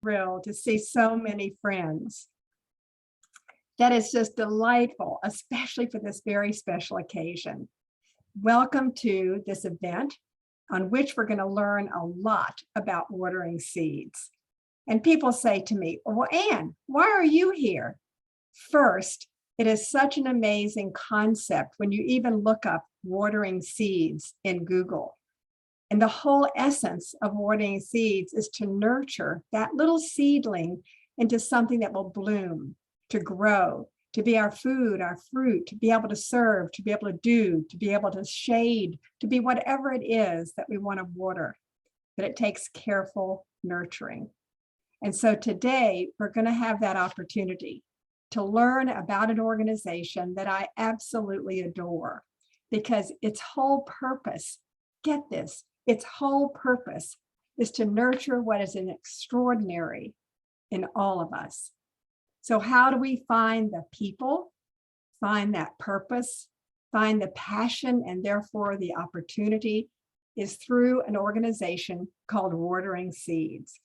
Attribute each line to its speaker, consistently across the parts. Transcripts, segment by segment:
Speaker 1: thrilled to see so many friends. That is just delightful, especially for this very special occasion. Welcome to this event on which we're going to learn a lot about watering seeds. And people say to me, well, Anne, why are you here? First, it is such an amazing concept when you even look up watering seeds in Google. And the whole essence of watering seeds is to nurture that little seedling into something that will bloom, to grow, to be our food, our fruit, to be able to serve, to be able to do, to be able to shade, to be whatever it is that we want to water. But it takes careful nurturing. And so today we're going to have that opportunity to learn about an organization that I absolutely adore, because its whole purpose, get this, its whole purpose is to nurture what is an extraordinary in all of us. So how do we find the people, find that purpose, find the passion, and therefore the opportunity is through an organization called Watering Seeds.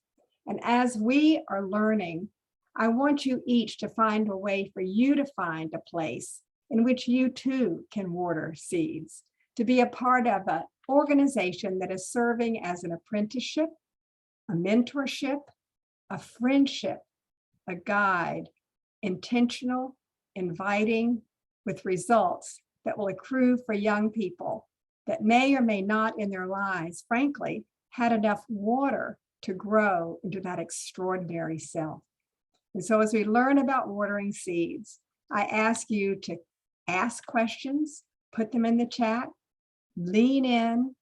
Speaker 1: And as we are learning, I want you each to find a way for you to find a place in which you too can water seeds, to be a part of an organization that is serving as an apprenticeship, a mentorship, a friendship, a guide, intentional, inviting, with results that will accrue for young people that may or may not in their lives, frankly, had enough water to grow into that extraordinary self. And so as we learn about watering seeds, I ask you to ask questions, put them in the chat, lean in,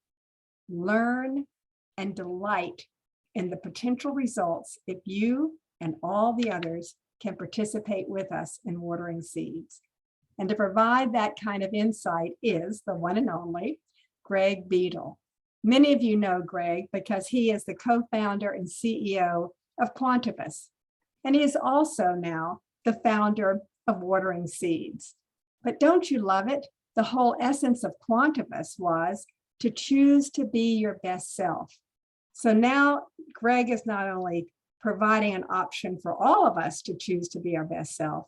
Speaker 1: learn, and delight in the potential results if you and all the others can participate with us in watering seeds. And to provide that kind of insight is the one and only Gregg Bedol. Many of you know Gregg because he is the co-founder and CEO of Quantuvos. And he is also now the founder of Watering Seeds. But don't you love it? The whole essence of Quantuvos was to choose to be your best self. So now Gregg is not only providing an option for all of us to choose to be our best self,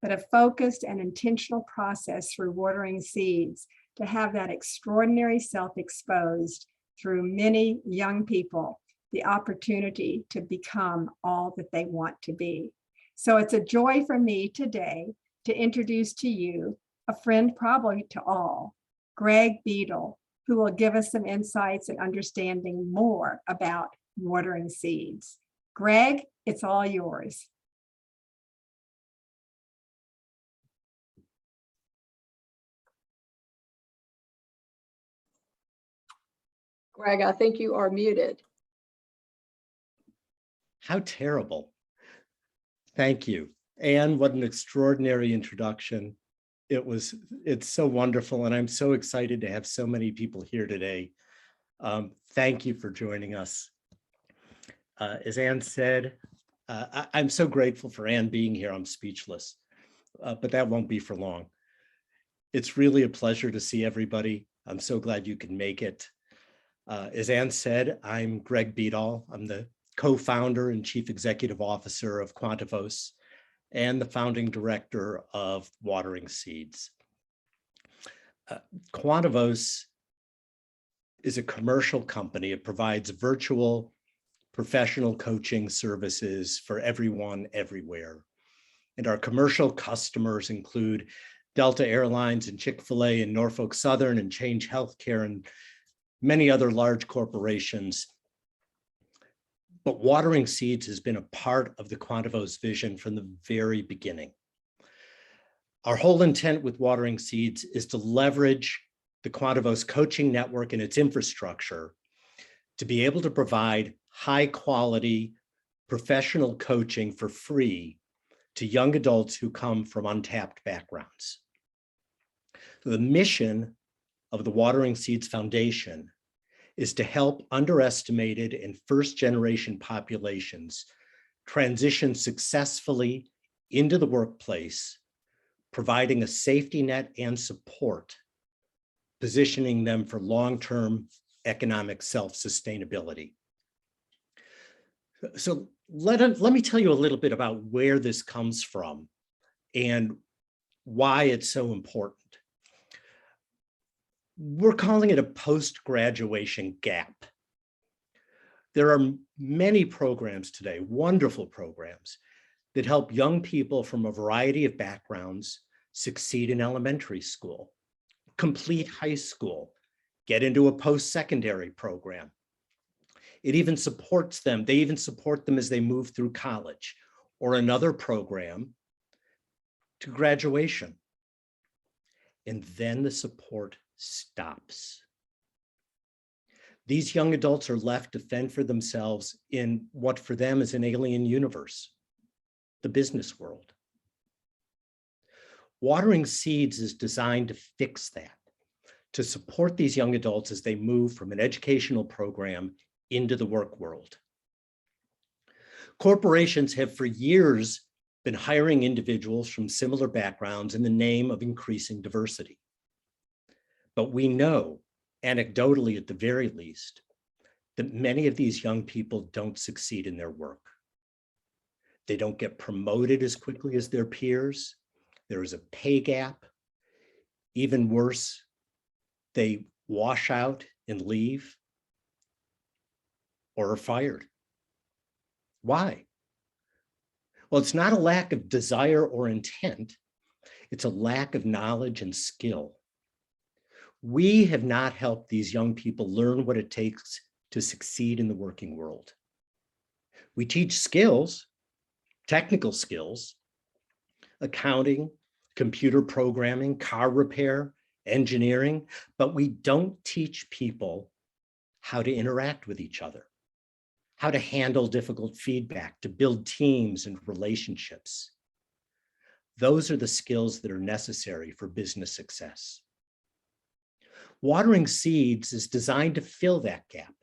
Speaker 1: but a focused and intentional process through Watering Seeds to have that extraordinary self exposed through many young people, the opportunity to become all that they want to be. So it's a joy for me today to introduce to you a friend probably to all, Gregg Bedol, who will give us some insights and understanding more about watering seeds. Gregg, it's all yours.
Speaker 2: Gregg, I think you are muted.
Speaker 3: How terrible. Thank you. Anne, what an extraordinary introduction. It's so wonderful, and I'm so excited to have so many people here today. Thank you for joining us. As Anne said, I'm so grateful for Anne being here. I'm speechless, but that won't be for long. It's really a pleasure to see everybody. I'm so glad you can make it. As Anne said, I'm Gregg Bedol. I'm the co-founder and chief executive officer of Quantuvos and the founding director of Watering Seeds. Quantuvos is a commercial company. It provides virtual professional coaching services for everyone, everywhere. And our commercial customers include Delta Airlines and Chick-fil-A and Norfolk Southern and Change Healthcare and many other large corporations. But Watering Seeds has been a part of the Quantuvos vision from the very beginning. Our whole intent with Watering Seeds is to leverage the Quantuvos coaching network and its infrastructure to be able to provide high quality professional coaching for free to young adults who come from untapped backgrounds. So the mission of the Watering Seeds Foundation is to help underestimated and first-generation populations transition successfully into the workplace, providing a safety net and support, positioning them for long-term economic self-sustainability. So let me tell you a little bit about where this comes from and why it's so important. We're calling it a post-graduation gap. There are many programs today, wonderful programs, that help young people from a variety of backgrounds succeed in elementary school, complete high school, get into a post-secondary program. It even supports them. They even support them as they move through college or another program to graduation. And then the support stops. These young adults are left to fend for themselves in what for them is an alien universe, the business world. Watering Seeds is designed to fix that, to support these young adults as they move from an educational program into the work world. Corporations have for years been hiring individuals from similar backgrounds in the name of increasing diversity. But we know, anecdotally at the very least, that many of these young people don't succeed in their work. They don't get promoted as quickly as their peers. There is a pay gap. Even worse, they wash out and leave or are fired. Why? Well, it's not a lack of desire or intent. It's a lack of knowledge and skill. We have not helped these young people learn what it takes to succeed in the working world. We teach skills, technical skills, accounting, computer programming, car repair, engineering, but we don't teach people how to interact with each other, how to handle difficult feedback, to build teams and relationships. Those are the skills that are necessary for business success. Watering Seeds is designed to fill that gap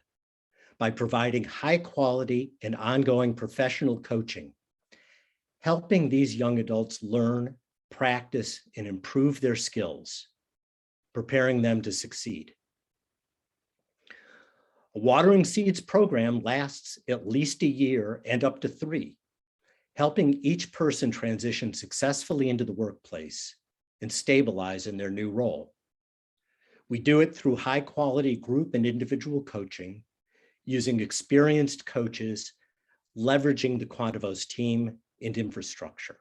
Speaker 3: by providing high quality and ongoing professional coaching, helping these young adults learn, practice, and improve their skills, preparing them to succeed. A Watering Seeds program lasts at least a year and up to 3, helping each person transition successfully into the workplace and stabilize in their new role. We do it through high quality group and individual coaching, using experienced coaches, leveraging the Quantuvos team and infrastructure.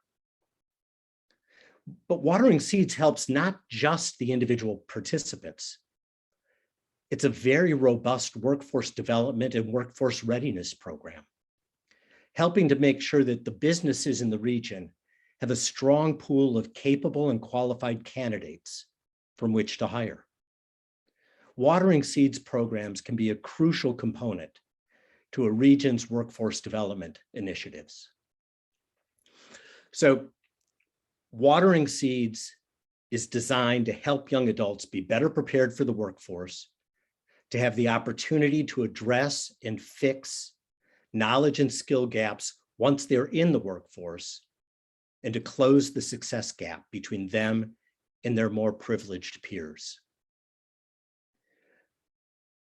Speaker 3: But Watering Seeds helps not just the individual participants. It's a very robust workforce development and workforce readiness program, helping to make sure that the businesses in the region have a strong pool of capable and qualified candidates from which to hire. Watering Seeds programs can be a crucial component to a region's workforce development initiatives. So Watering Seeds is designed to help young adults be better prepared for the workforce, to have the opportunity to address and fix knowledge and skill gaps once they're in the workforce, and to close the success gap between them and their more privileged peers.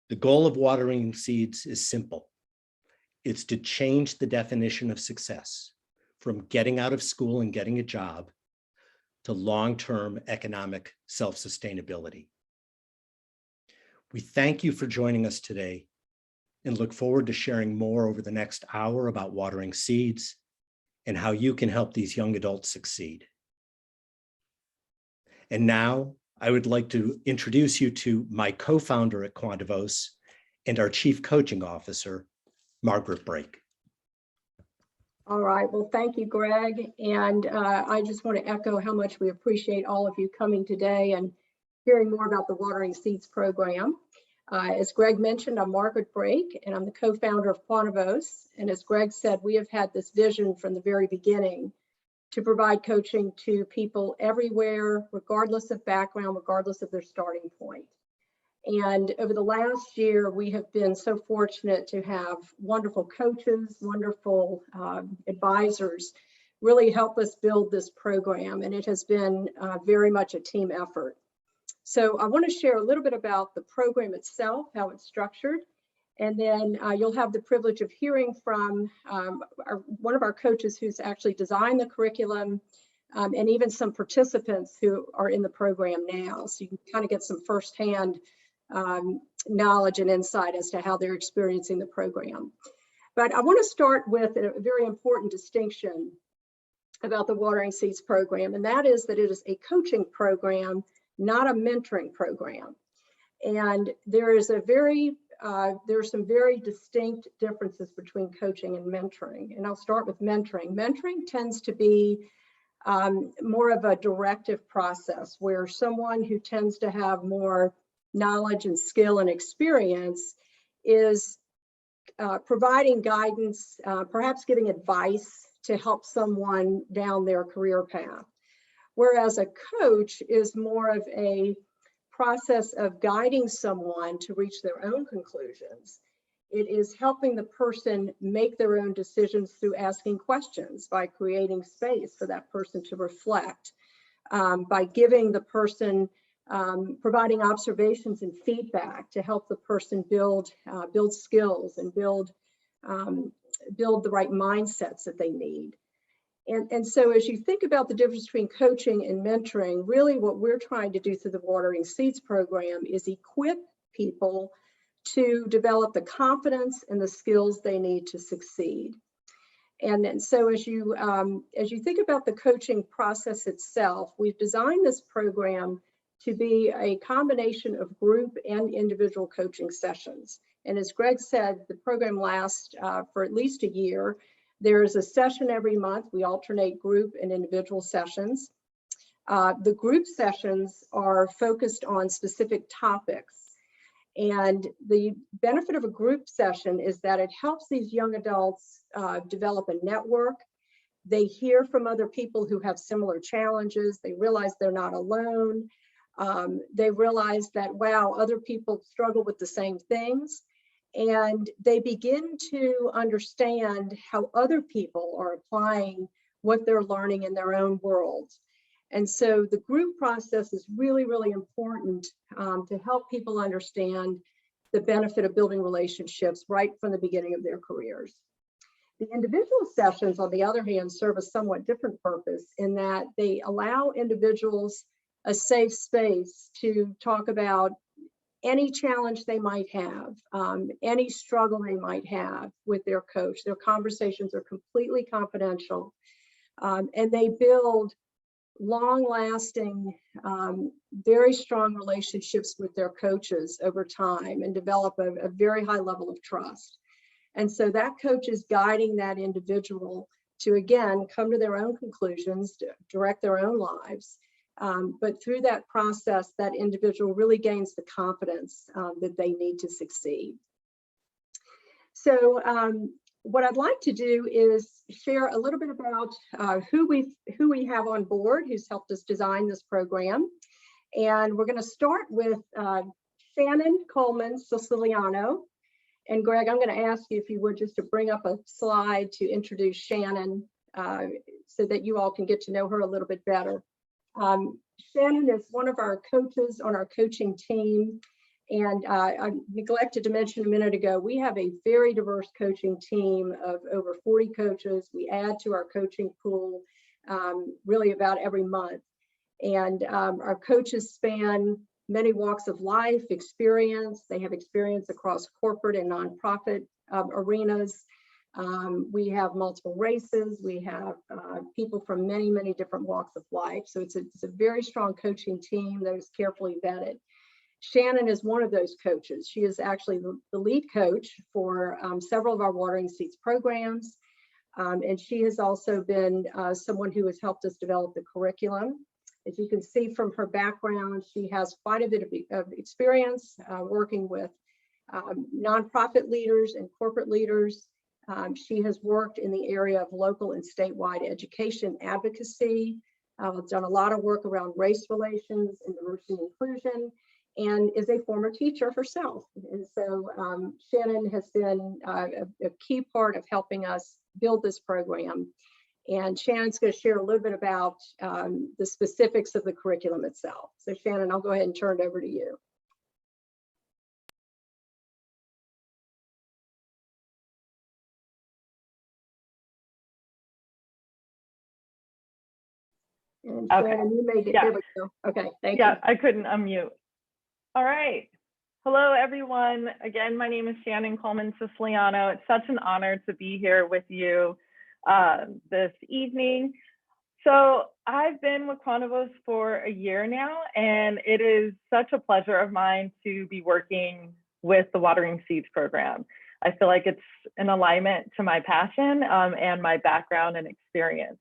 Speaker 3: The goal of Watering Seeds is simple. It's to change the definition of success from getting out of school and getting a job to long-term economic self-sustainability. We thank you for joining us today and look forward to sharing more over the next hour about Watering Seeds and how you can help these young adults succeed. And now I would like to introduce you to my co-founder at Quantuvos and our Chief Coaching Officer, Margaret Brake.
Speaker 2: All right, well, thank you, Greg. And I just want to echo how much we appreciate all of you coming today and hearing more about the Watering Seeds program. As Greg mentioned, I'm Margaret Brake, and I'm the co-founder of Quantuvos. And as Greg said, we have had this vision from the very beginning to provide coaching to people everywhere, regardless of background, regardless of their starting point. And over the last year, we have been so fortunate to have wonderful coaches, wonderful advisors really help us build this program. And it has been very much a team effort. So I want to share a little bit about the program itself, how it's structured, And then you'll have the privilege of hearing from one of our coaches who's actually designed the curriculum, and even some participants who are in the program now. So you can kind of get some firsthand knowledge and insight as to how they're experiencing the program. But I want to start with a very important distinction about the Watering Seeds program, and that is that it is a coaching program, not a mentoring program. And there is there are some very distinct differences between coaching and mentoring. And I'll start with mentoring. Mentoring tends to be more of a directive process where someone who tends to have more knowledge and skill and experience is providing guidance, perhaps giving advice to help someone down their career path. Whereas a coach is more of a process of guiding someone to reach their own conclusions. It is helping the person make their own decisions through asking questions, by creating space for that person to reflect, by giving the person, providing observations and feedback to help the person build skills and build the right mindsets that they need. And so as you think about the difference between coaching and mentoring, really what we're trying to do through the Watering Seeds program is equip people to develop the confidence and the skills they need to succeed. And so as you think about the coaching process itself, we've designed this program to be a combination of group and individual coaching sessions. And as Greg said, the program lasts for at least a year. There is a session every month. We alternate group and individual sessions. The group sessions are focused on specific topics. And the benefit of a group session is that it helps these young adults develop a network. They hear from other people who have similar challenges. They realize they're not alone. They realize that, wow, other people struggle with the same things. And they begin to understand how other people are applying what they're learning in their own worlds. And so the group process is really, really important to help people understand the benefit of building relationships right from the beginning of their careers. The individual sessions, on the other hand, serve a somewhat different purpose in that they allow individuals a safe space to talk about any challenge they might have, any struggle they might have with their coach. Their conversations are completely confidential, and they build long-lasting, very strong relationships with their coaches over time and develop a very high level of trust. And so that coach is guiding that individual to, again, come to their own conclusions, to direct their own lives. But through that process, that individual really gains the confidence that they need to succeed. So what I'd like to do is share a little bit about who we have on board, who's helped us design this program. And we're going to start with Shannen Coleman Siciliano. And Greg, I'm going to ask you if you would just to bring up a slide to introduce Shannen so that you all can get to know her a little bit better. Shannen is one of our coaches on our coaching team. And I neglected to mention a minute ago, we have a very diverse coaching team of over 40 coaches. We add to our coaching pool really about every month. And our coaches span many walks of life, experience. They have experience across corporate and nonprofit arenas. We have multiple races. We have people from many, many different walks of life. So it's a very strong coaching team that is carefully vetted. Shannen is one of those coaches. She is actually the lead coach for several of our Watering Seeds programs. And she has also been someone who has helped us develop the curriculum. As you can see from her background, she has quite a bit of experience working with nonprofit leaders and corporate leaders. She has worked in the area of local and statewide education advocacy, done a lot of work around race relations and diversity and inclusion, and is a former teacher herself. And so Shannen has been a key part of helping us build this program. And Shannen's going to share a little bit about the specifics of the curriculum itself. So Shannen, I'll go ahead and turn it over to you. And
Speaker 4: Okay.
Speaker 2: Shannon, you made it.
Speaker 4: Yeah.
Speaker 2: There we go. Okay, thank
Speaker 4: Yeah,
Speaker 2: you.
Speaker 4: I couldn't unmute. All right. Hello, everyone. Again, my name is Shannen Coleman Siciliano. It's such an honor to be here with you this evening. So I've been with Quantuvos for a year now, and it is such a pleasure of mine to be working with the Watering Seeds program. I feel like it's in alignment to my passion and my background and experience.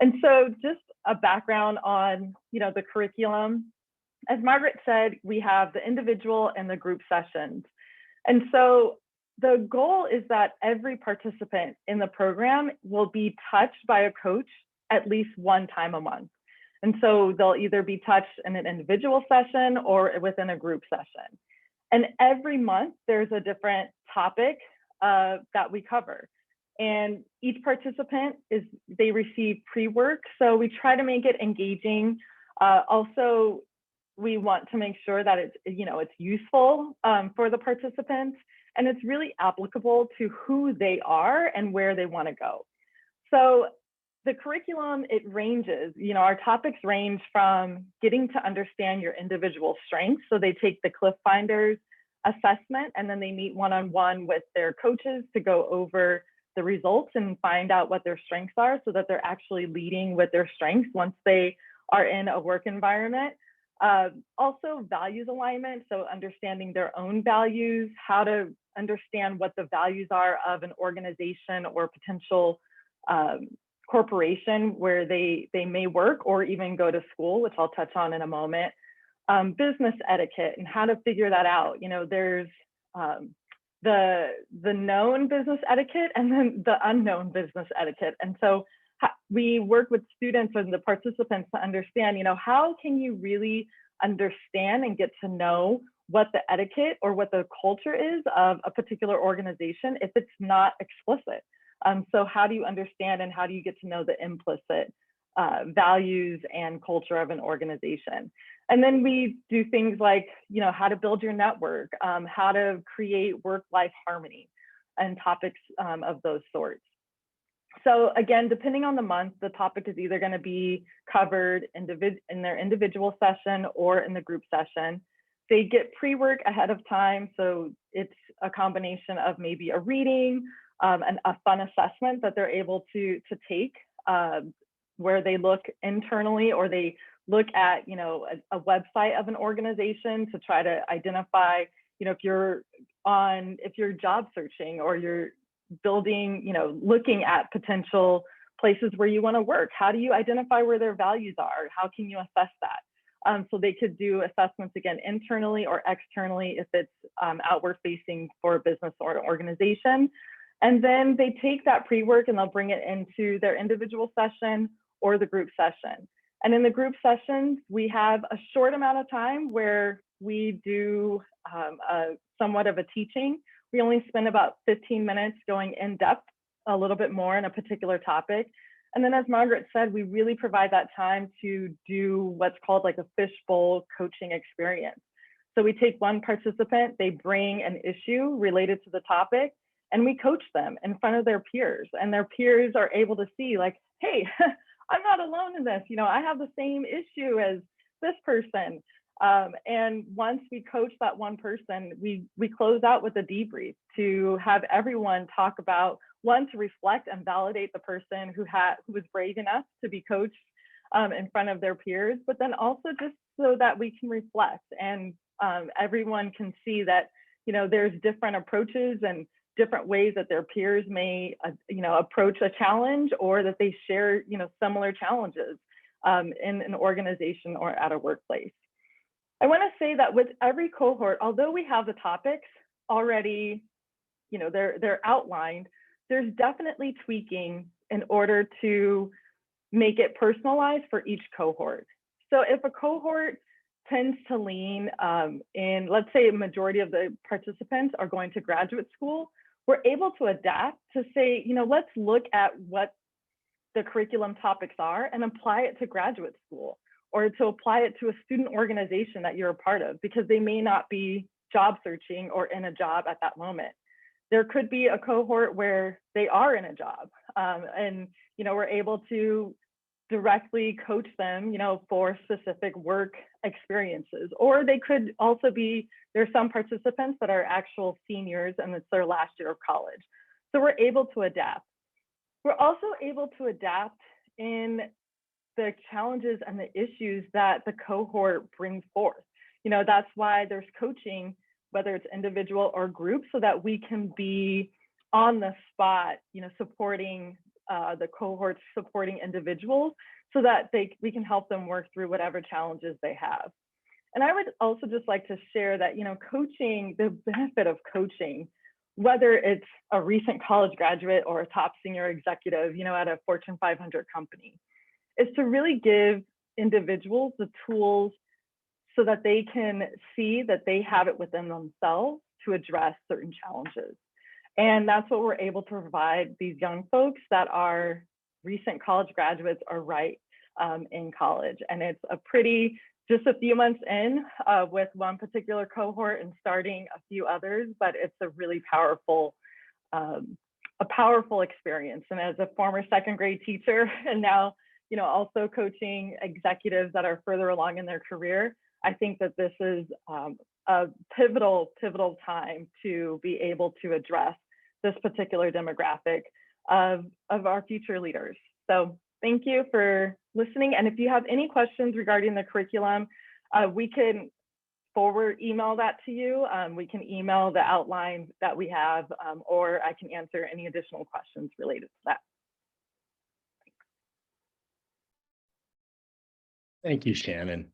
Speaker 4: And so just a background on, the curriculum. As Margaret said, we have the individual and the group sessions. And so the goal is that every participant in the program will be touched by a coach at least one time a month. And so they'll either be touched in an individual session or within a group session. And every month there's a different topic that we cover. And each participant they receive pre-work. So we try to make it engaging. Also, we want to make sure that it's useful for the participants, and it's really applicable to who they are and where they want to go. So the curriculum, it ranges, our topics range from getting to understand your individual strengths. So they take the Cliff Finders assessment, and then they meet one-on-one with their coaches to go over the results and find out what their strengths are so that they're actually leading with their strengths once they are in a work environment. Also values alignment, so understanding their own values, how to understand what the values are of an organization or potential corporation where they may work or even go to school, which I'll touch on in a moment. Business etiquette and how to figure that out. There's the known business etiquette and then the unknown business etiquette. And so we work with students and the participants to understand, how can you really understand and get to know what the etiquette or what the culture is of a particular organization if it's not explicit. So how do you understand and how do you get to know the implicit values and culture of an organization? And then we do things like, how to build your network, how to create work-life harmony and topics of those sorts. So again, depending on the month, the topic is either going to be covered in their individual session or in the group session. They get pre-work ahead of time. So it's a combination of maybe a reading and a fun assessment that they're able to take where they look internally or they look at, a website of an organization to try to identify, if you're job searching or you're building, looking at potential places where you want to work. How do you identify where their values are? How can you assess that? So they could do assessments again internally or externally if it's outward facing for a business or an organization. And then they take that pre-work and they'll bring it into their individual session or the group session. And in the group sessions, we have a short amount of time where we do somewhat of a teaching. We only spend about 15 minutes going in depth a little bit more in a particular topic. And then as Margaret said, we really provide that time to do what's called like a fishbowl coaching experience. So we take one participant, they bring an issue related to the topic, and we coach them in front of their peers. And their peers are able to see like, hey, I'm not alone in this. I have the same issue as this person. And once we coach that one person, we close out with a debrief to have everyone talk about, one, to reflect and validate the person who was brave enough to be coached in front of their peers, but then also just so that we can reflect and everyone can see that, there's different approaches and different ways that their peers may, approach a challenge or that they share, similar challenges in an organization or at a workplace. I want to say that with every cohort, although we have the topics already, they're outlined, there's definitely tweaking in order to make it personalized for each cohort. So if a cohort tends to lean in, let's say a majority of the participants are going to graduate school, we're able to adapt to say, let's look at what the curriculum topics are and apply it to graduate school, or to apply it to a student organization that you're a part of, because they may not be job searching or in a job at that moment. There could be a cohort where they are in a job and, we're able to directly coach them, for specific work experiences. Or they could also be, there's some participants that are actual seniors and it's their last year of college. So we're able to adapt. We're also able to adapt in the challenges and the issues that the cohort brings forth. That's why there's coaching, whether it's individual or group, so that we can be on the spot, supporting the cohorts, supporting individuals, so that we can help them work through whatever challenges they have. And I would also just like to share that, coaching, the benefit of coaching, whether it's a recent college graduate or a top senior executive, at a Fortune 500 company, is to really give individuals the tools so that they can see that they have it within themselves to address certain challenges. And that's what we're able to provide these young folks that are recent college graduates or right in college. And it's just a few months in with one particular cohort and starting a few others, but it's a really powerful experience. And as a former second grade teacher and now, also coaching executives that are further along in their career, I think that this is a pivotal time to be able to address this particular demographic of our future leaders. So thank you for listening. And if you have any questions regarding the curriculum, we can email that to you. We can email the outline that we have, or I can answer any additional questions related to that.
Speaker 3: Thank you, Shannen.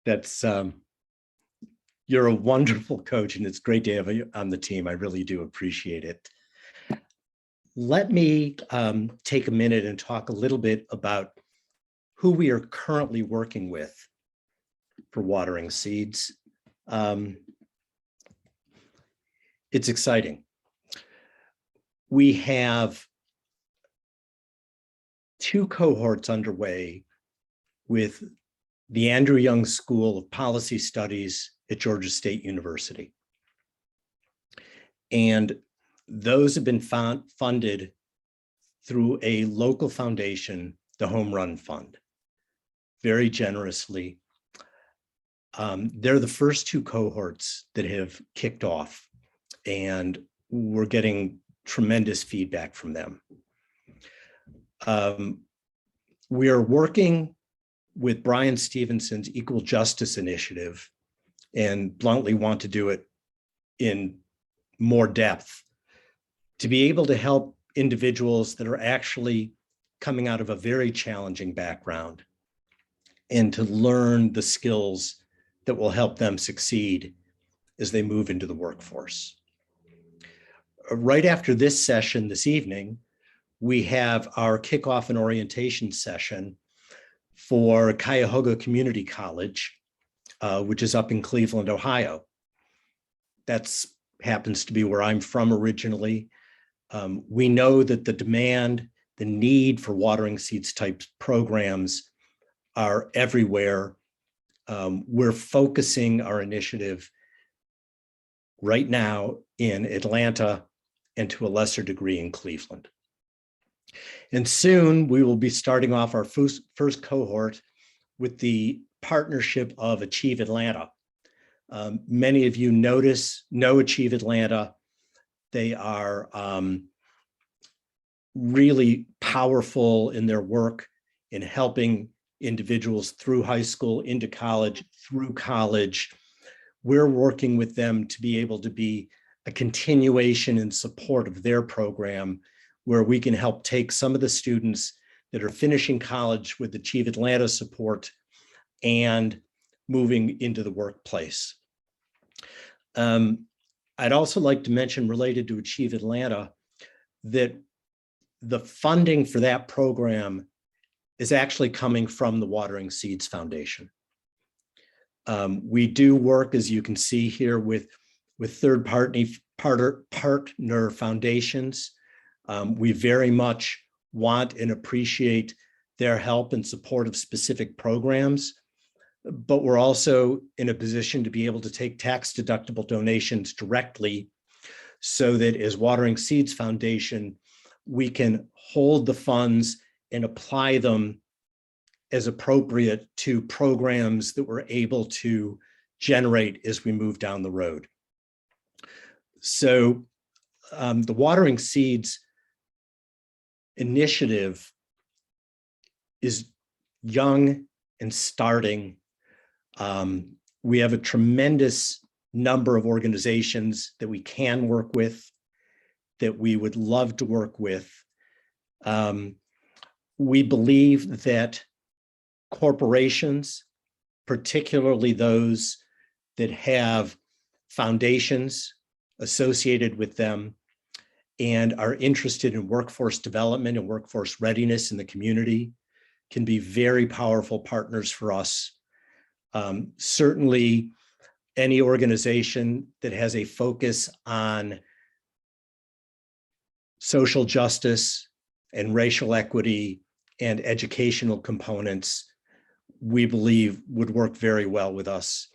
Speaker 3: That's you're a wonderful coach, and it's great to have you on the team. I really do appreciate it. Let me take a minute and talk a little bit about who we are currently working with for Watering Seeds. It's exciting. We have 2 cohorts underway with the Andrew Young School of Policy Studies at Georgia State University. And those have been funded through a local foundation, the Home Run Fund, very generously. They're the first 2 cohorts that have kicked off, and we're getting tremendous feedback from them. We are working with Brian Stevenson's Equal Justice Initiative, and bluntly want to do it in more depth, to be able to help individuals that are actually coming out of a very challenging background and to learn the skills that will help them succeed as they move into the workforce. Right after this session this evening, we have our kickoff and orientation session for Cuyahoga Community College, which is up in Cleveland, Ohio. That's happens to be where I'm from originally. We know that the demand, the need for Watering Seeds type programs are everywhere. We're focusing our initiative right now in Atlanta and to a lesser degree in Cleveland. And soon we will be starting off our first cohort with the partnership of Achieve Atlanta. Many of you know Achieve Atlanta. They are really powerful in their work in helping individuals through high school, into college, through college. We're working with them to be able to be a continuation and support of their program, where we can help take some of the students that are finishing college with Achieve Atlanta support and moving into the workplace. I'd also like to mention, related to Achieve Atlanta, that the funding for that program is actually coming from the Watering Seeds Foundation. We do work, as you can see here, with third partner foundations. We very much want and appreciate their help and support of specific programs, but we're also in a position to be able to take tax-deductible donations directly, so that as Watering Seeds Foundation, we can hold the funds and apply them as appropriate to programs that we're able to generate as we move down the road. So the Watering Seeds initiative is young and starting. We have a tremendous number of organizations that we can work with, that we would love to work with. We believe that corporations, particularly those that have foundations associated with them and are interested in workforce development and workforce readiness in the community, can be very powerful partners for us. Certainly, any organization that has a focus on social justice and racial equity and educational components, we believe would work very well with us.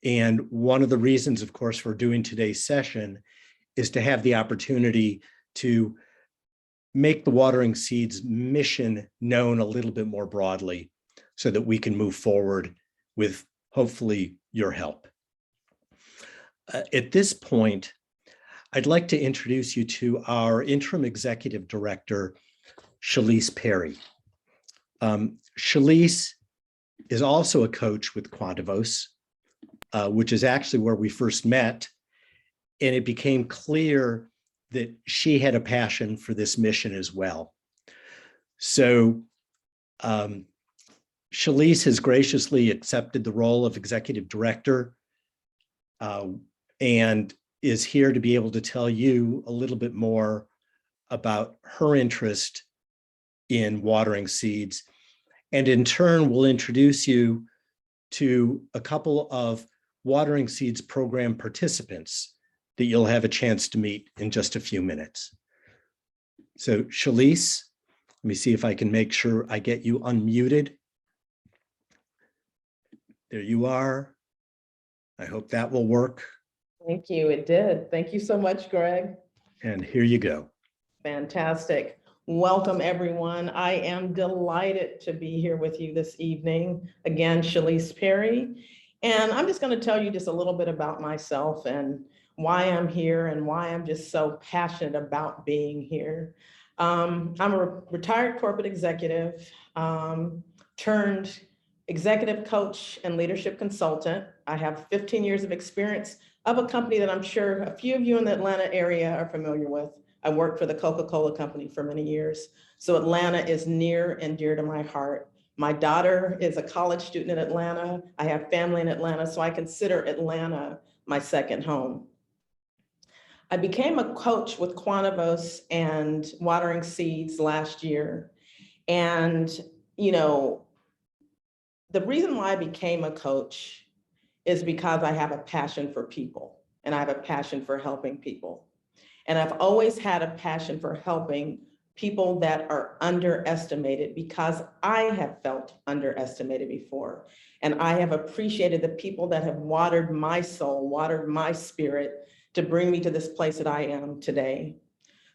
Speaker 3: And one of the reasons, of course, for doing today's session is to have the opportunity to make the Watering Seeds mission known a little bit more broadly so that we can move forward with hopefully your help. At this point, I'd like to introduce you to our interim executive director, Shannen Perry. Shannen is also a coach with Quantuvos, which is actually where we first met. And it became clear that she had a passion for this mission as well. So Shannen has graciously accepted the role of executive director and is here to be able to tell you a little bit more about her interest in Watering Seeds. And in turn, we'll introduce you to a couple of Watering Seeds program participants that you'll have a chance to meet in just a few minutes. So Shannen, let me see if I can make sure I get you unmuted. There you are. I hope that will work.
Speaker 5: Thank you. It did. Thank you so much, Greg.
Speaker 3: And here you go.
Speaker 5: Fantastic. Welcome, everyone. I am delighted to be here with you this evening. Again, Shannen Perry. And I'm just going to tell you just a little bit about myself and why I'm here and why I'm just so passionate about being here. I'm a retired corporate executive, turned executive coach and leadership consultant. I have 15 years of experience of a company that I'm sure a few of you in the Atlanta area are familiar with. I worked for the Coca-Cola company for many years. So Atlanta is near and dear to my heart. My daughter is a college student in Atlanta. I have family in Atlanta, so I consider Atlanta my second home. I became a coach with Quantuvos and Watering Seeds last year. And, you know, the reason why I became a coach is because I have a passion for people and I have a passion for helping people. And I've always had a passion for helping people that are underestimated because I have felt underestimated before. And I have appreciated the people that have watered my soul, watered my spirit to bring me to this place that I am today.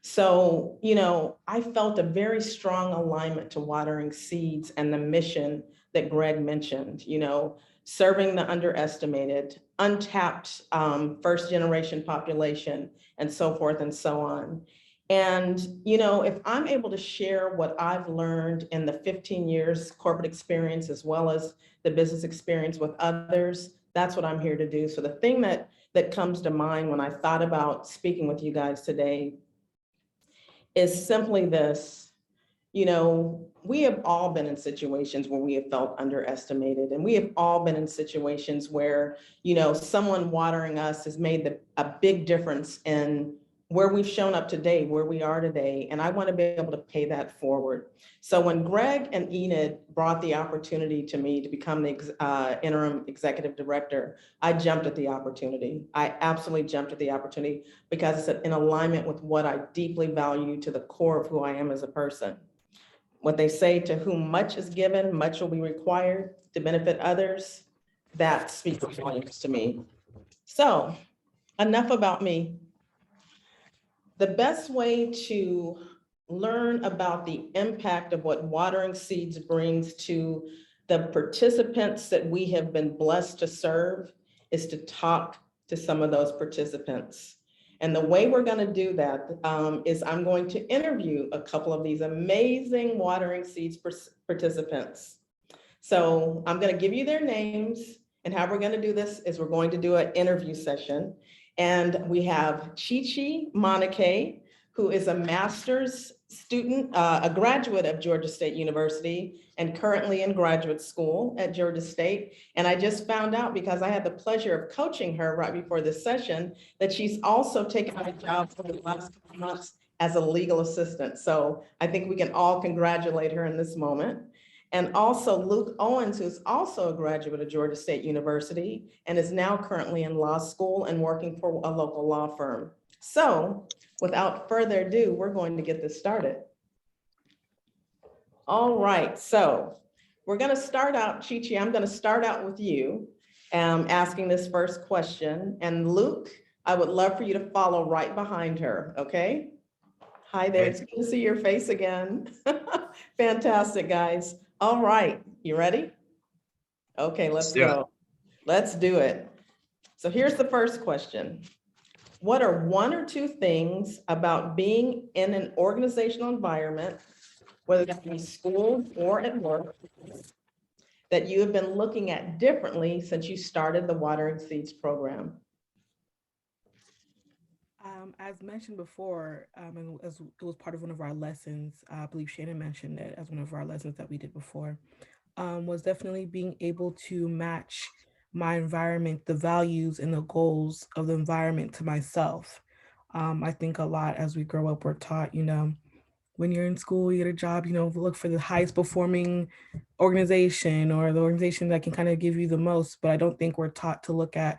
Speaker 5: So, you know, I felt a very strong alignment to Watering Seeds and the mission that Greg mentioned, you know, serving the underestimated, untapped first generation population, and so forth and so on. And, you know, if I'm able to share what I've learned in the 15 years corporate experience, as well as the business experience with others, that's what I'm here to do. So the thing that comes to mind when I thought about speaking with you guys today is simply this. You know, we have all been in situations where we have felt underestimated, and we have all been in situations where, you know, someone watering us has made a big difference in where we've shown up today, where we are today. And I want to be able to pay that forward. So when Greg and Enid brought the opportunity to me to become the interim executive director, I jumped at the opportunity. I absolutely jumped at the opportunity because it's in alignment with what I deeply value to the core of who I am as a person. What they say, to whom much is given, much will be required to benefit others. That speaks volumes to me. So enough about me. The best way to learn about the impact of what Watering Seeds brings to the participants that we have been blessed to serve, is to talk to some of those participants. And the way we're going to do that is I'm going to interview a couple of these amazing Watering Seeds participants. So I'm going to give you their names, and how we're going to do this is we're going to do an interview session. And we have Chi Monike, who is a master's student, a graduate of Georgia State University, and currently in graduate school at Georgia State. And I just found out, because I had the pleasure of coaching her right before this session, that she's also taken on a job for the last couple months as a legal assistant. So I think we can all congratulate her in this moment. And also Luke Owens, who's also a graduate of Georgia State University and is now currently in law school and working for a local law firm. So without further ado, we're going to get this started. All right, so we're going to start out, Chi-Chi, I'm going to start out with you asking this first question. And Luke, I would love for you to follow right behind her, okay? Hi there, it's good to see your face again. Fantastic, guys. All right, you ready? Okay, let's go. Let's do it. So here's the first question. What are one or two things about being in an organizational environment, whether that be school or at work, that you have been looking at differently since you started the Watering Seeds program?
Speaker 6: As mentioned before, and as it was part of one of our lessons, I believe Shannen mentioned it as one of our lessons that we did before, was definitely being able to match my environment, the values and the goals of the environment to myself. I think a lot as we grow up, we're taught, when you're in school, you get a job, look for the highest performing organization or the organization that can kind of give you the most. But I don't think we're taught to look at,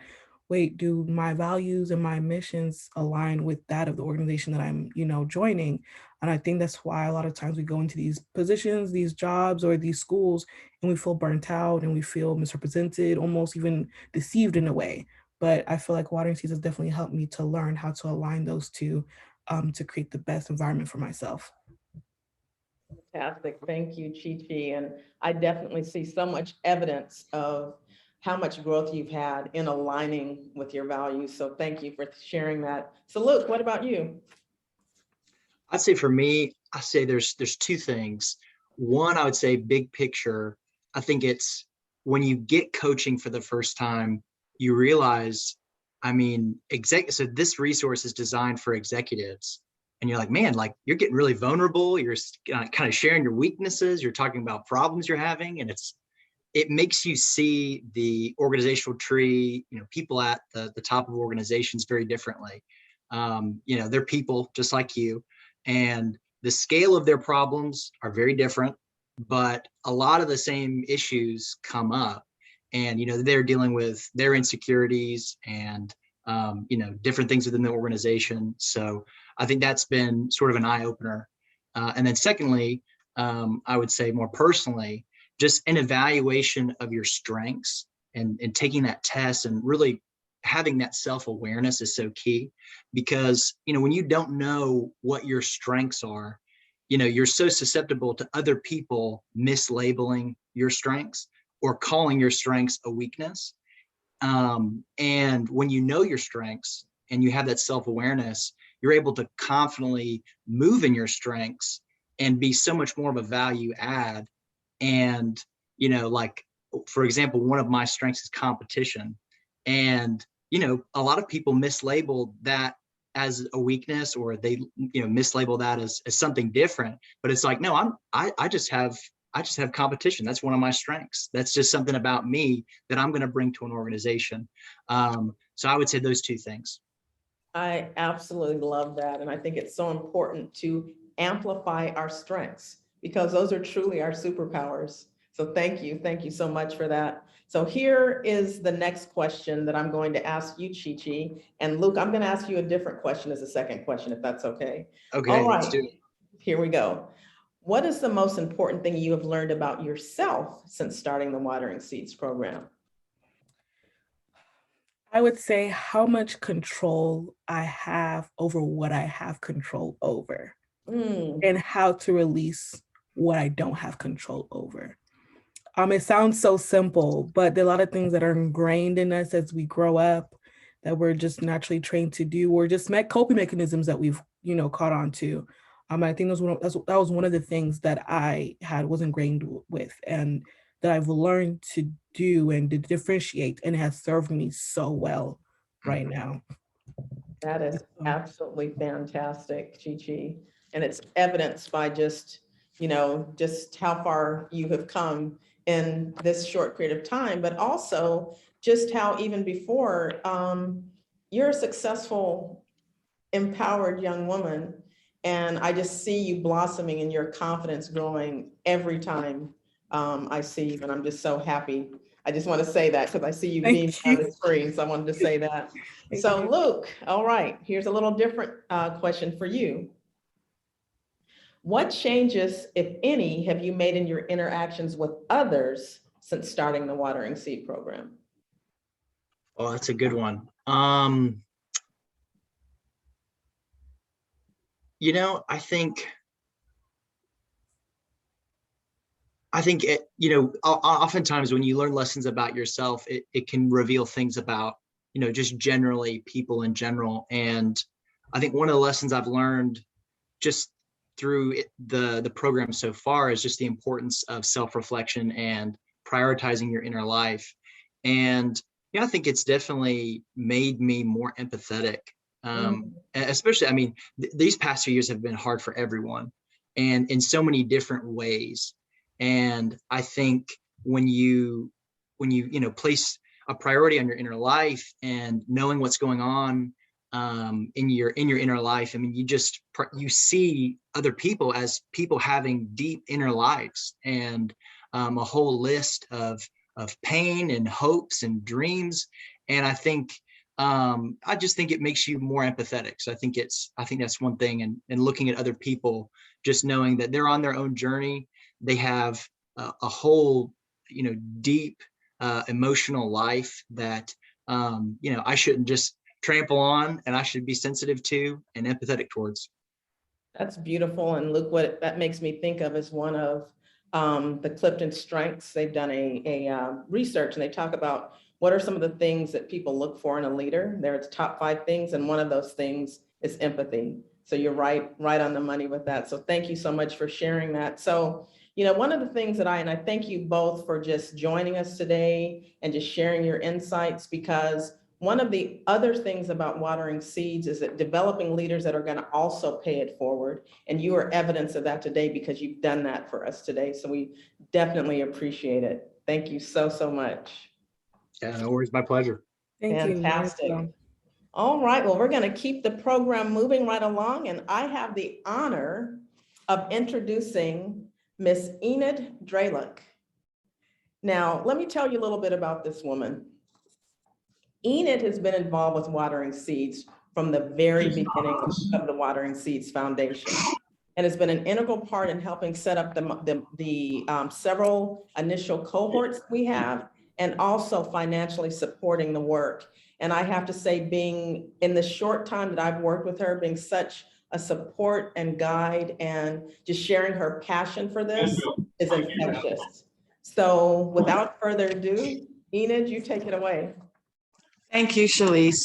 Speaker 6: wait, do my values and my missions align with that of the organization that I'm, joining? And I think that's why a lot of times we go into these positions, these jobs, or these schools, and we feel burnt out and we feel misrepresented, almost even deceived in a way. But I feel like Watering Seeds has definitely helped me to learn how to align those two to create the best environment for myself.
Speaker 5: Fantastic, thank you, Chi-Chi. And I definitely see so much evidence of how much growth you've had in aligning with your values. So thank you for sharing that. So Luke, what about you?
Speaker 7: I'd say for me, I say there's two things. One, I would say big picture. I think it's when you get coaching for the first time, you realize, so this resource is designed for executives. And you're like, man, like you're getting really vulnerable. You're kind of sharing your weaknesses. You're talking about problems you're having. And it makes you see the organizational tree, people at the top of organizations very differently. They're people just like you, and the scale of their problems are very different, but a lot of the same issues come up, and, they're dealing with their insecurities and, different things within the organization. So I think that's been sort of an eye opener. And then secondly, I would say more personally, just an evaluation of your strengths and taking that test and really having that self-awareness is so key, because, when you don't know what your strengths are, you're so susceptible to other people mislabeling your strengths or calling your strengths a weakness. And when you know your strengths and you have that self-awareness, you're able to confidently move in your strengths and be so much more of a value add. And, like, for example, one of my strengths is competition. And, a lot of people mislabel that as a weakness, or they, mislabel that as something different. But it's like, no, I just have competition. That's one of my strengths. That's just something about me that I'm going to bring to an organization. So I would say those two things.
Speaker 5: I absolutely love that. And I think it's so important to amplify our strengths, because those are truly our superpowers. So thank you so much for that. So here is the next question that I'm going to ask you, Chi-Chi. And Luke, I'm going to ask you a different question as a second question, if that's okay.
Speaker 7: Okay,
Speaker 5: all right,
Speaker 7: let's do it.
Speaker 5: Here we go. What is the most important thing you have learned about yourself since starting the Watering Seeds program?
Speaker 6: I would say how much control I have over what I have control over. and how to release what I don't have control over. It sounds so simple, but there are a lot of things that are ingrained in us as we grow up that we're just naturally trained to do, or just coping mechanisms that we've, caught on to. I think that was one of the things that I was ingrained with, and that I've learned to do and to differentiate, and it has served me so well right now.
Speaker 5: That is absolutely fantastic, Chi-Chi. And it's evidenced by just how far you have come in this short period of time, but also just how even before, you're a successful, empowered young woman. And I just see you blossoming and your confidence growing every time I see you. And I'm just so happy. I just want to say that because I see you being on the screen. So I wanted to say that. So Luke, all right, here's a little different question for you. What changes, if any, have you made in your interactions with others since starting the Watering Seed program?
Speaker 7: Oh, that's a good one. I think it, oftentimes when you learn lessons about yourself, it can reveal things about, just generally people in general. And I think one of the lessons I've learned just through the program so far is just the importance of self-reflection and prioritizing your inner life. And I think it's definitely made me more empathetic. Especially, these past few years have been hard for everyone, and in so many different ways. And I think when you place a priority on your inner life and knowing what's going on in your inner life, you see other people as people having deep inner lives, and a whole list of pain and hopes and dreams. And I just think it makes you more empathetic. So I think that's one thing. And looking at other people, just knowing that they're on their own journey, they have a whole, deep emotional life that, I shouldn't just trample on, and I should be sensitive to and empathetic towards.
Speaker 5: That's beautiful. And Luke, what that makes me think of is one of the Clifton Strengths. They've done a research, and they talk about what are some of the things that people look for in a leader. There's top 5 things, and one of those things is empathy. So you're right on the money with that. So thank you so much for sharing that. So, one of the things that I thank you both for just joining us today and just sharing your insights, because one of the other things about Watering Seeds is that developing leaders that are going to also pay it forward. And you are evidence of that today, because you've done that for us today. So we definitely appreciate it. Thank you so much.
Speaker 7: Yeah, no worries. My pleasure.
Speaker 5: Fantastic. All right. Well, we're going to keep the program moving right along. And I have the honor of introducing Miss Enid Draluck. Now, let me tell you a little bit about this woman. Enid has been involved with Watering Seeds from the very beginning of the Watering Seeds Foundation, and has been an integral part in helping set up the several initial cohorts we have, and also financially supporting the work. And I have to say, being in the short time that I've worked with her, being such a support and guide, and just sharing her passion for this is infectious. So without further ado, Enid, you take it away.
Speaker 8: Thank you, Shalise.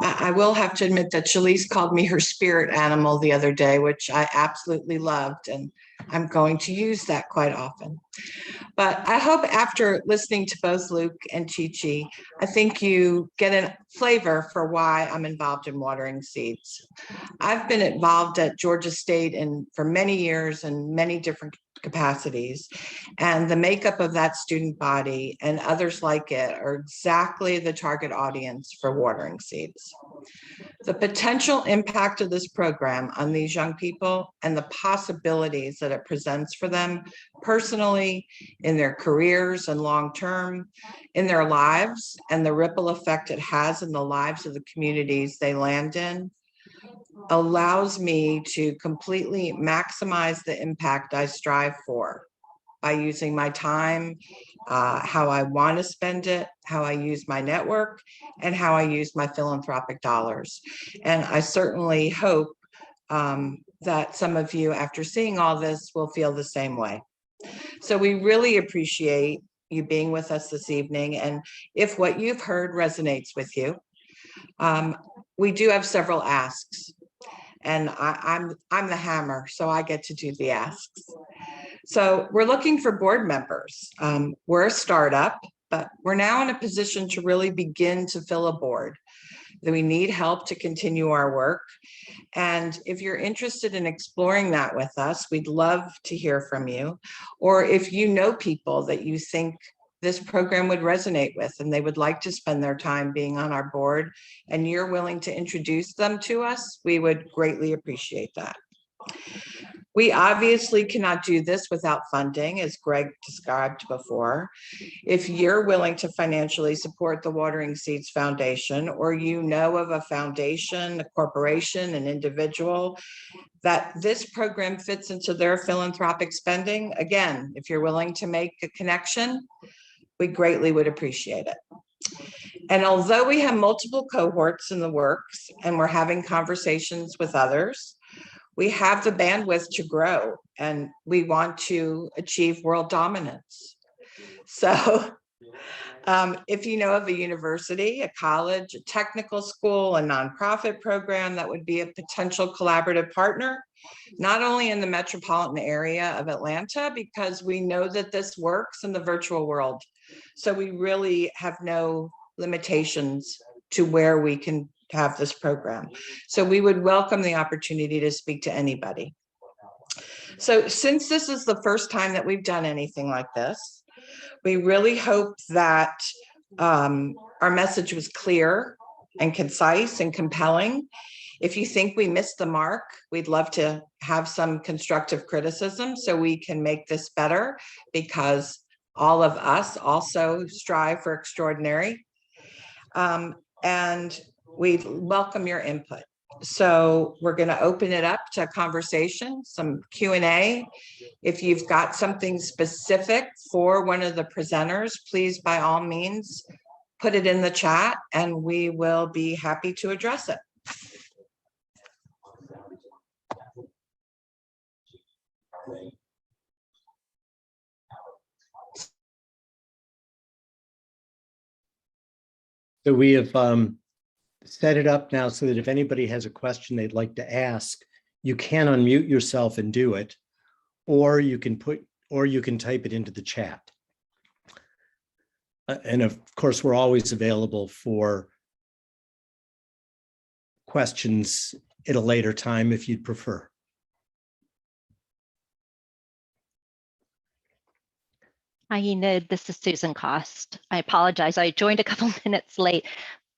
Speaker 8: I will have to admit that Shalise called me her spirit animal the other day, which I absolutely loved, and I'm going to use that quite often. But I hope after listening to both Luke and Chi-Chi, I think you get a flavor for why I'm involved in Watering Seeds. I've been involved at Georgia State for many years in many different capacities, and the makeup of that student body and others like it are exactly the target audience for Watering Seeds. The potential impact of this program on these young people and the possibilities that it presents for them personally, in their careers and long-term, in their lives, and the ripple effect it has in the lives of the communities they land in, allows me to completely maximize the impact I strive for by using my time, how I want to spend it, how I use my network, and how I use my philanthropic dollars. And I certainly hope that some of you, after seeing all this, will feel the same way. So we really appreciate you being with us this evening. And if what you've heard resonates with you, we do have several asks. And I'm the hammer, so I get to do the asks. So we're looking for board members. We're a startup, but we're now in a position to really begin to fill a board. That we need help to continue our work. And if you're interested in exploring that with us, we'd love to hear from you. Or if you know people that you think this program would resonate with and they would like to spend their time being on our board and you're willing to introduce them to us, we would greatly appreciate that. We obviously cannot do this without funding, as Greg described before. If you're willing to financially support the Watering Seeds Foundation, or you know of a foundation, a corporation, an individual, that this program fits into their philanthropic spending, again, if you're willing to make a connection, we greatly would appreciate it. And although we have multiple cohorts in the works and we're having conversations with others, we have the bandwidth to grow and we want to achieve world dominance. So if you know of a university, a college, a technical school, a nonprofit program that would be a potential collaborative partner, not only in the metropolitan area of Atlanta, because we know that this works in the virtual world. So we really have no limitations to where we can have this program. So we would welcome the opportunity to speak to anybody. So since this is the first time that we've done anything like this, we really hope that our message was clear and concise and compelling. If you think we missed the mark, we'd love to have some constructive criticism so we can make this better, because all of us also strive for extraordinary. And we welcome your input. So we're going to open it up to conversation, some Q&A. If you've got something specific for one of the presenters, please, by all means, put it in the chat and we will be happy to address it.
Speaker 3: So we have set it up now so that if anybody has a question they'd like to ask, you can unmute yourself and do it, or you can type it into the chat. And of course, we're always available for questions at a later time if you'd prefer.
Speaker 9: Hi, Enid. This is Susan Cost. I apologize. I joined a couple minutes late,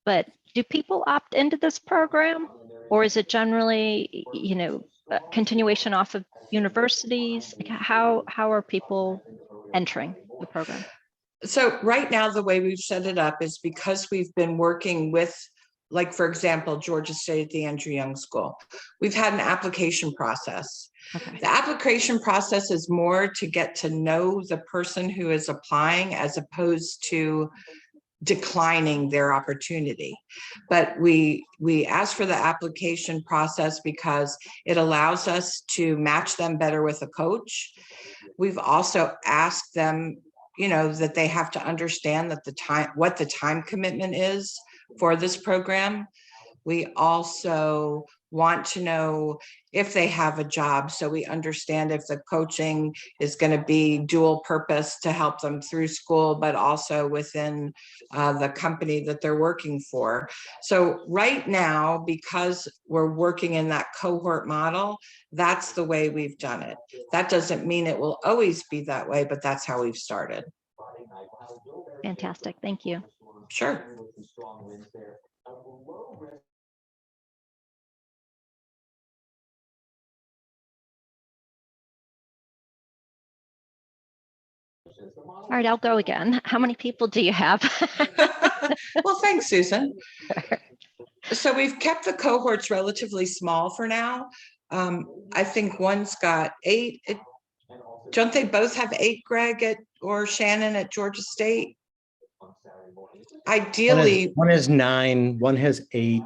Speaker 9: but do people opt into this program, or is it generally, a continuation off of universities? Like how are people entering the program?
Speaker 8: So right now, the way we've set it up is because we've been working with, like, for example, Georgia State at the Andrew Young School. We've had an application process. Okay. The application process is more to get to know the person who is applying as opposed to declining their opportunity. But we ask for the application process because it allows us to match them better with a coach. We've also asked them, that they have to understand that what the time commitment is for this program. We also want to know if they have a job, so we understand if the coaching is going to be dual purpose to help them through school, but also within the company that they're working for. So right now, because we're working in that cohort model, that's the way we've done it. That doesn't mean it will always be that way, but that's how we've started.
Speaker 9: Fantastic. Thank you.
Speaker 8: Sure.
Speaker 9: All right, I'll go again. How many people do you have?
Speaker 8: Well, thanks, Susan. So we've kept the cohorts relatively small for now. I think one's got 8. Don't they both have 8, Greg, or Shannen at Georgia State? Ideally,
Speaker 3: one has 9, one has 8.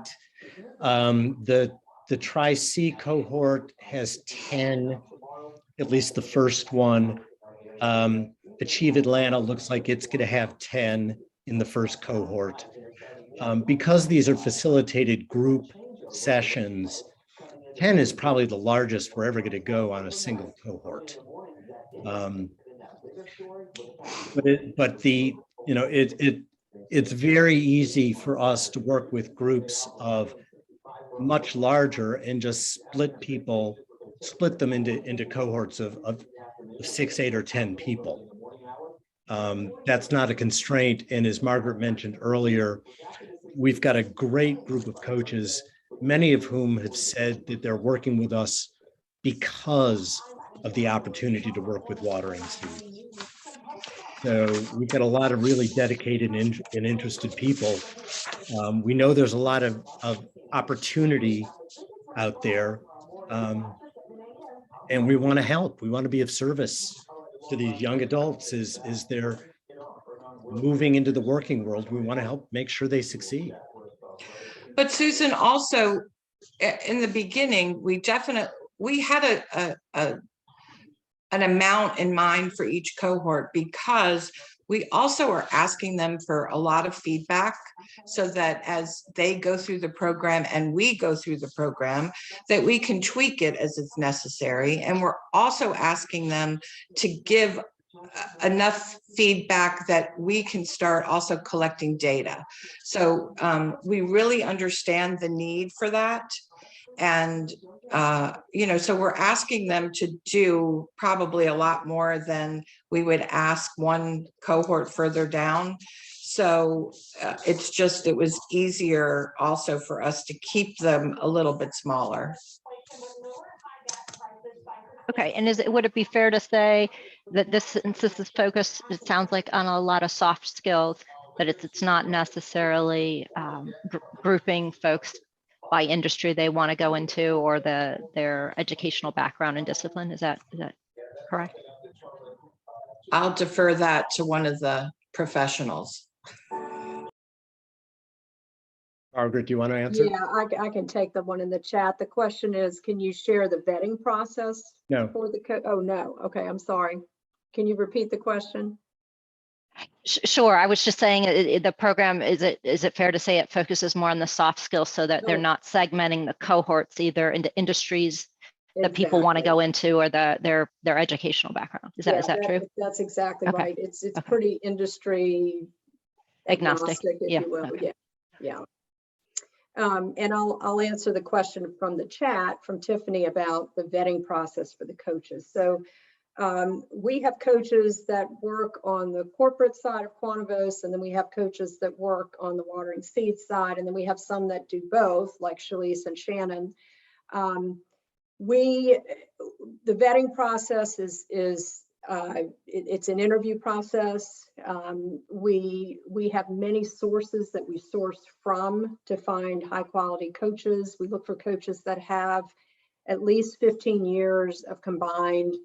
Speaker 3: The The Tri-C cohort has 10, at least the first one. Achieve Atlanta looks like it's going to have 10 in the first cohort. Because these are facilitated group sessions, 10 is probably the largest we're ever going to go on a single cohort. It's very easy for us to work with groups of much larger and just split them into cohorts of 6, 8, or 10 people. That's not a constraint. And as Margaret mentioned earlier, we've got a great group of coaches, many of whom have said that they're working with us because of the opportunity to work with watering seeds. So we've got a lot of really dedicated and interested people. We know there's a lot of opportunity out there, and we want to help. We want to be of service to these young adults as they're moving into the working world. We want to help make sure they succeed.
Speaker 8: But Susan, also in the beginning, we had an amount in mind for each cohort, because we also are asking them for a lot of feedback, so that as they go through the program and we go through the program, that we can tweak it as it's necessary. And we're also asking them to give enough feedback that we can start also collecting data. So we really understand the need for that. And, so we're asking them to do probably a lot more than we would ask one cohort further down. So it was easier also for us to keep them a little bit smaller.
Speaker 9: Okay, and would it be fair to say that since this is focused, it sounds like, on a lot of soft skills, that it's not necessarily grouping folks by industry they want to go into, or their educational background and discipline? Is that correct?
Speaker 8: I'll defer that to one of the professionals.
Speaker 3: Margaret, do you want to answer?
Speaker 2: Yeah, I can take the one in the chat. The question is, can you share the vetting process?
Speaker 3: No.
Speaker 2: For the oh, no. Okay, I'm sorry. Can you repeat the question?
Speaker 9: Sure. I was just saying the program, is it fair to say it focuses more on the soft skills, so that they're not segmenting the cohorts either into industries that people want to go into, or their educational background? Is that true?
Speaker 2: That's exactly
Speaker 9: Okay.
Speaker 2: right. It's pretty industry agnostic, if you will.
Speaker 9: Okay.
Speaker 2: Yeah. And I'll answer the question from the chat from Tiffany about the vetting process for the coaches. So we have coaches that work on the corporate side of Quantuvos, and then we have coaches that work on the watering seeds side, and then we have some that do both, like Shannen and Shannen. The vetting process is it's an interview process. We have many sources that we source from to find high quality coaches. We look for coaches that have at least 15 years of combined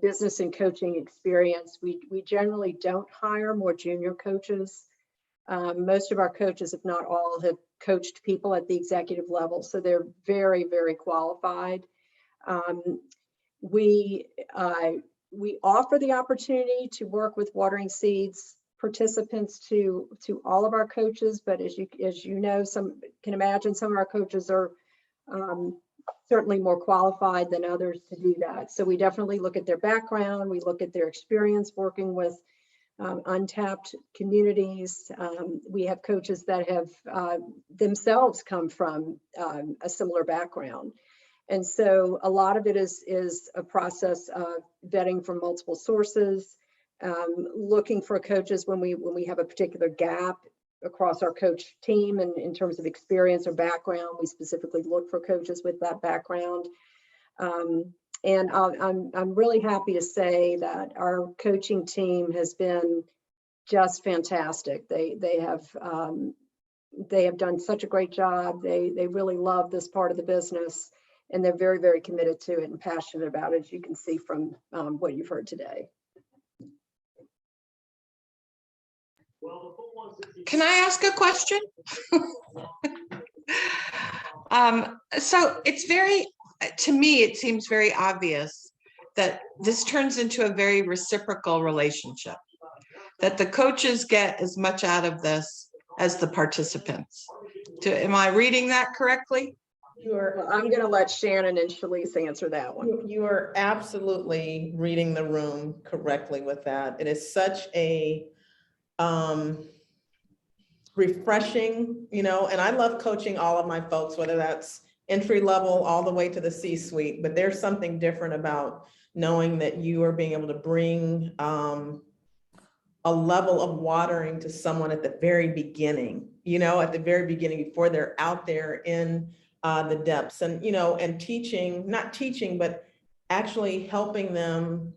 Speaker 2: business and coaching experience. We generally don't hire more junior coaches. Most of our coaches, if not all, have coached people at the executive level, so they're very, very qualified. We offer the opportunity to work with watering seeds participants to all of our coaches, but as you know, some can imagine, some of our coaches are certainly more qualified than others to do that. So we definitely look at their background, we look at their experience working with untapped communities. We have coaches that have themselves come from a similar background. And so a lot of it is a process of vetting from multiple sources, looking for coaches when we have a particular gap across our coach team, and in terms of experience or background, we specifically look for coaches with that background. And I'm really happy to say that our coaching team has been just fantastic. They have done such a great job. They really love this part of the business, and they're very, very committed to it and passionate about it, as you can see from what you've heard today.
Speaker 8: Can I ask a question? So it's very, to me, it seems very obvious that this turns into a very reciprocal relationship, that the coaches get as much out of this as the participants. Am I reading that correctly?
Speaker 2: Well, I'm going to let Shannen and Shalise answer that one.
Speaker 5: You are absolutely reading the room correctly with that. It is such a refreshing, and I love coaching all of my folks, whether that's entry level all the way to the C-suite, but there's something different about knowing that you are being able to bring a level of watering to someone at the very beginning, before they're out there in the depths, and teaching, not teaching, but actually helping them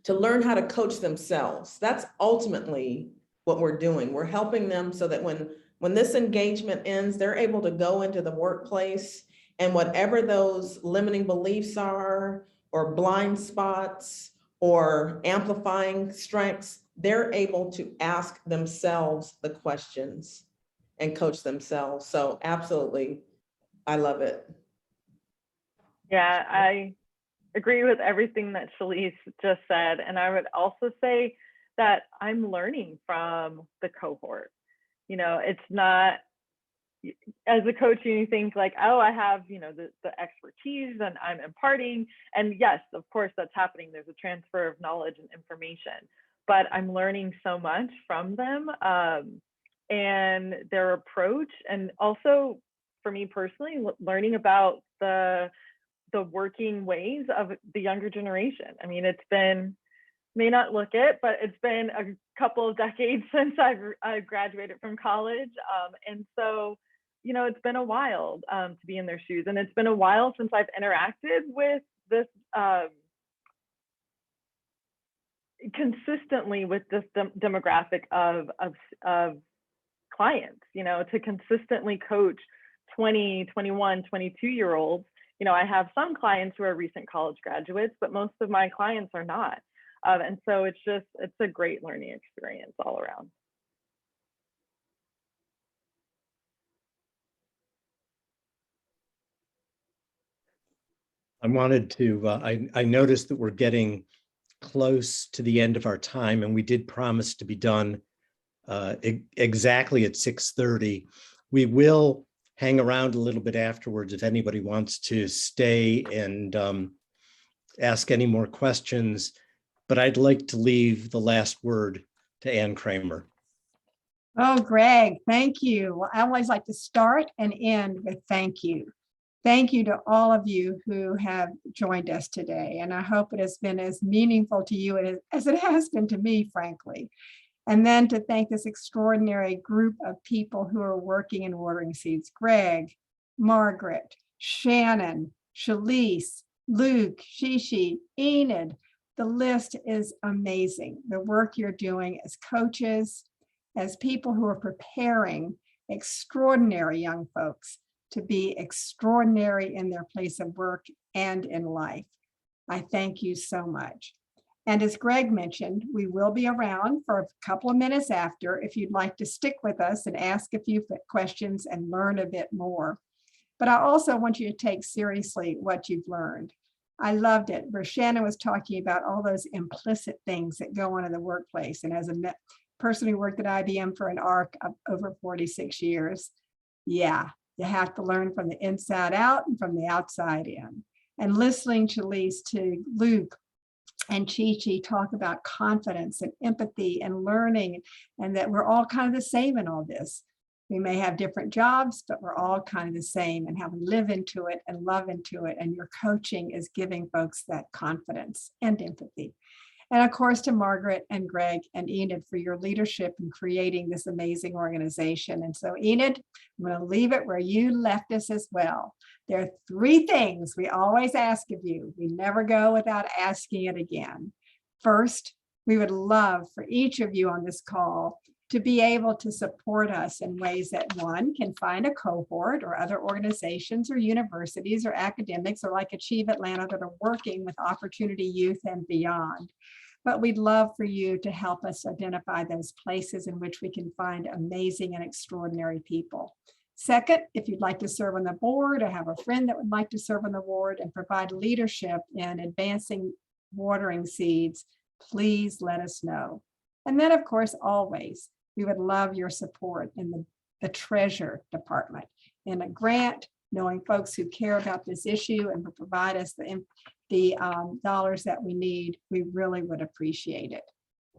Speaker 5: to learn how to coach themselves. That's ultimately what we're doing. We're helping them so that when this engagement ends, they're able to go into the workplace, and whatever those limiting beliefs are, or blind spots, or amplifying strengths, they're able to ask themselves the questions and coach themselves. So absolutely, I love it.
Speaker 4: Yeah, I agree with everything that Shalise just said. And I would also say that I'm learning from the cohort. It's not, as a coach, you think like, oh, I have, the expertise and I'm imparting. And yes, of course, that's happening. There's a transfer of knowledge and information, but I'm learning so much from them and their approach. And also for me personally, learning about the working ways of the younger generation. I mean, may not look it, but it's been a couple of decades since I graduated from college. And so, it's been a while to be in their shoes. And it's been a while since I've interacted with this consistently with this demographic of clients, to consistently coach 20, 21, 22-year-olds. I have some clients who are recent college graduates, but most of my clients are not. And so it's a great learning experience all around.
Speaker 3: I wanted to, I noticed that we're getting close to the end of our time, and we did promise to be done exactly at 6:30. We will hang around a little bit afterwards if anybody wants to stay and ask any more questions, but I'd like to leave the last word to Ann Cramer.
Speaker 1: Oh, Greg, thank you. Well, I always like to start and end with thank you. Thank you to all of you who have joined us today. And I hope it has been as meaningful to you as it has been to me, frankly. And then to thank this extraordinary group of people who are working in Watering Seeds: Greg, Margaret, Shannen, Shalise, Luke, Shishi, Enid. The list is amazing. The work you're doing as coaches, as people who are preparing extraordinary young folks to be extraordinary in their place of work and in life. I thank you so much. And as Greg mentioned, we will be around for a couple of minutes after if you'd like to stick with us and ask a few questions and learn a bit more. But I also want you to take seriously what you've learned. I loved it where Shannen was talking about all those implicit things that go on in the workplace. And as a person who worked at IBM for an arc of over 46 years, yeah, you have to learn from the inside out and from the outside in. And listening to Luke and Chi-Chi talk about confidence and empathy and learning, and that we're all kind of the same in all this. We may have different jobs, but we're all kind of the same, and how we live into it and love into it. And your coaching is giving folks that confidence and empathy. And of course, to Margaret and Greg and Enid for your leadership in creating this amazing organization. And so Enid, I'm going to leave it where you left us as well. There are 3 things we always ask of you. We never go without asking it again. First, we would love for each of you on this call to be able to support us in ways that one can find a cohort or other organizations or universities or academics or like Achieve Atlanta that are working with Opportunity Youth and beyond. But we'd love for you to help us identify those places in which we can find amazing and extraordinary people. Second, if you'd like to serve on the board or have a friend that would like to serve on the board and provide leadership in advancing watering seeds, please let us know. And then, of course, always, we would love your support in the treasure department, in a grant, knowing folks who care about this issue and will provide us the dollars that we need. We really would appreciate it.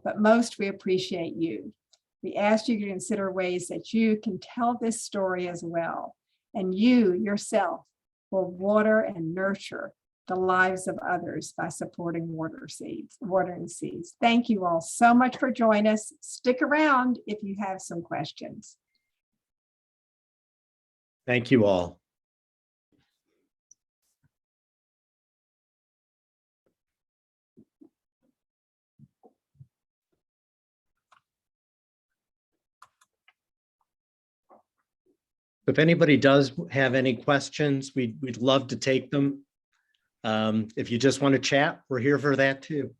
Speaker 1: But most, we appreciate you. We ask you to consider ways that you can tell this story as well. And you yourself will water and nurture the lives of others by supporting watering seeds. Thank you all so much for joining us. Stick around if you have some questions.
Speaker 3: Thank you all. If anybody does have any questions, we'd love to take them. If you just want to chat, we're here for that too.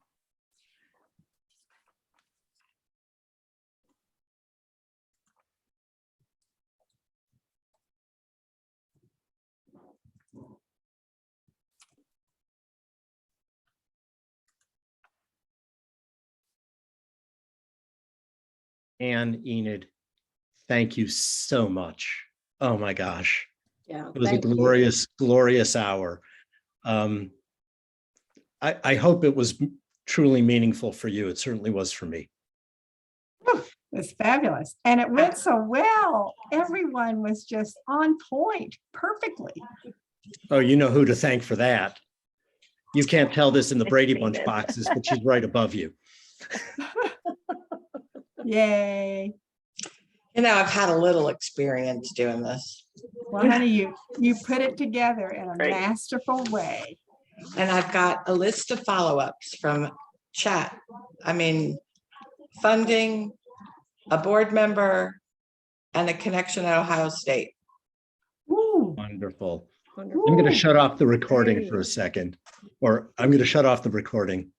Speaker 3: And Enid, thank you so much. Oh my gosh.
Speaker 2: Yeah,
Speaker 3: It was a
Speaker 2: thank you.
Speaker 3: glorious, glorious hour. I hope it was truly meaningful for you. It certainly was for me.
Speaker 1: It's fabulous. And it went so well. Everyone was just on point perfectly.
Speaker 3: Oh, you know who to thank for that. You can't tell this in the
Speaker 4: It's
Speaker 3: Brady Bunch
Speaker 4: Enid.
Speaker 3: boxes, but she's right above you.
Speaker 1: Yay.
Speaker 8: You know, I've had a little experience doing this,
Speaker 1: Well, honey, you put it together in a
Speaker 4: Great.
Speaker 1: masterful way.
Speaker 8: and I've got a list of follow-ups from chat. I mean, funding, a board member, and a connection at Ohio State.
Speaker 1: Ooh,
Speaker 3: Wonderful.
Speaker 2: Wonderful.
Speaker 3: I'm going to
Speaker 1: ooh.
Speaker 3: shut off the recording
Speaker 2: Great.
Speaker 3: for a second, or I'm going to shut off the recording.